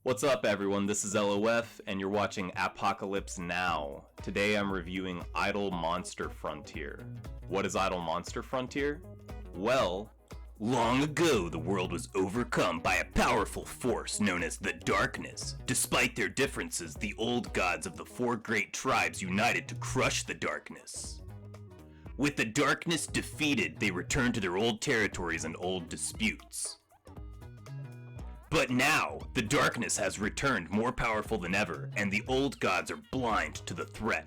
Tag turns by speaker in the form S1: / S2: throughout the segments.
S1: What's up everyone, this is LOF and you're watching App-ocalypse now. Today I'm reviewing Idle Monster Frontier. What is Idle Monster Frontier? Well, long ago the world was overcome by a powerful force known as the Darkness. Despite their differences, the old gods of the four great tribes united to crush the Darkness. With the Darkness defeated, they returned to their old territories and old disputes. But now, the Darkness has returned more powerful than ever, and the old gods are blind to the threat.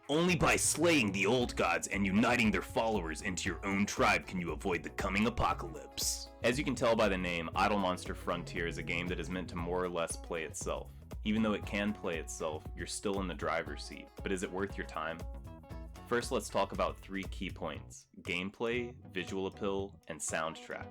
S1: Only by slaying the old gods and uniting their followers into your own tribe can you avoid the coming apocalypse. As you can tell by the name, Idle Monster Frontier is a game that is meant to more or less play itself. Even though it can play itself, you're still in the driver's seat. But is it worth your time? First, let's talk about three key points: gameplay, visual appeal, and soundtrack.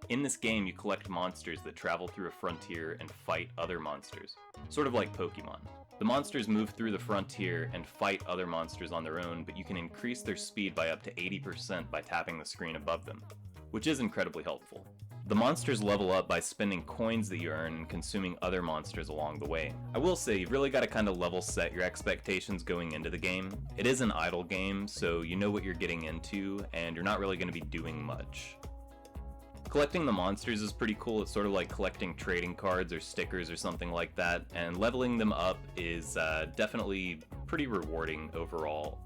S1: In this game, you collect monsters that travel through a frontier and fight other monsters, sort of like Pokemon. The monsters move through the frontier and fight other monsters on their own, but you can increase their speed by up to 80% by tapping the screen above them, which is incredibly helpful. The monsters level up by spending coins that you earn and consuming other monsters along the way. I will say, you've really got to kind of level set your expectations going into the game. It is an idle game, so you know what you're getting into, and you're not really going to be doing much. Collecting the monsters is pretty cool. It's sort of like collecting trading cards or stickers or something like that, and leveling them up is definitely pretty rewarding overall.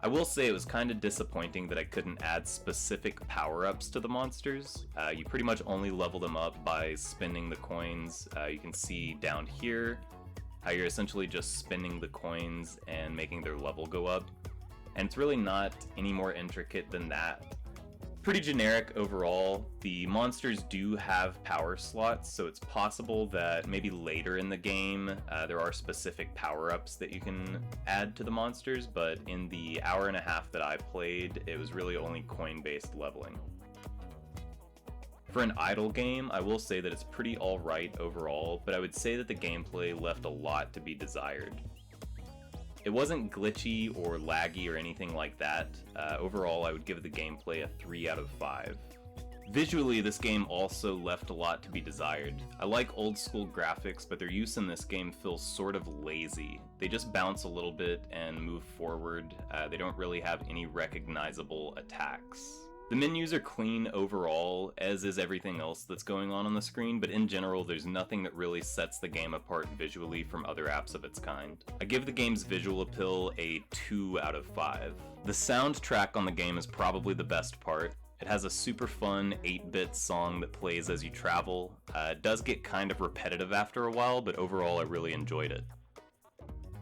S1: I will say it was kind of disappointing that I couldn't add specific power-ups to the monsters. You pretty much only level them up by spending the coins. You can see down here how you're essentially just spending the coins and making their level go up. And it's really not any more intricate than that. Pretty generic overall. The monsters do have power slots, so it's possible that maybe later in the game there are specific power-ups that you can add to the monsters, but in the hour and a half that I played, it was really only coin-based leveling. For an idle game, I will say that it's pretty alright overall, but I would say that the gameplay left a lot to be desired. It wasn't glitchy or laggy or anything like that. Overall, I would give the gameplay a 3 out of 5. Visually, this game also left a lot to be desired. I like old school graphics, but their use in this game feels sort of lazy. They just bounce a little bit and move forward. They don't really have any recognizable attacks. The menus are clean overall, as is everything else that's going on the screen, but in general there's nothing that really sets the game apart visually from other apps of its kind. I give the game's visual appeal a 2 out of 5. The soundtrack on the game is probably the best part. It has a super fun 8-bit song that plays as you travel. It does get kind of repetitive after a while, but overall I really enjoyed it.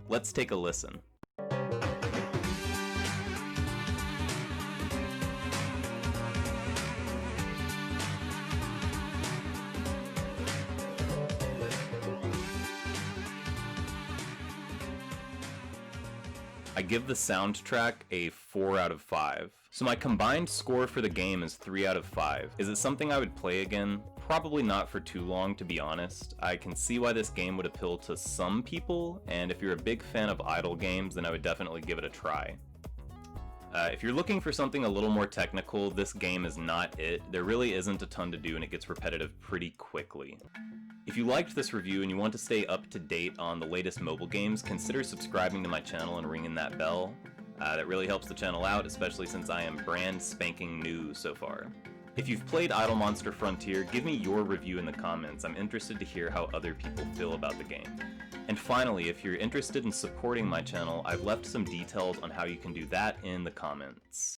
S1: Let's take a listen. I give the soundtrack a 4 out of 5. So my combined score for the game is 3 out of 5. Is it something I would play again? Probably not for too long, to be honest. I can see why this game would appeal to some people, and if you're a big fan of idle games, then I would definitely give it a try. If you're looking for something a little more technical, this game is not it. There really isn't a ton to do and it gets repetitive pretty quickly. If you liked this review and you want to stay up to date on the latest mobile games, consider subscribing to my channel and ringing that bell. That really helps the channel out, especially since I am brand spanking new so far. If you've played Idle Monster Frontier, give me your review in the comments. I'm interested to hear how other people feel about the game. And finally, if you're interested in supporting my channel, I've left some details on how you can do that in the comments.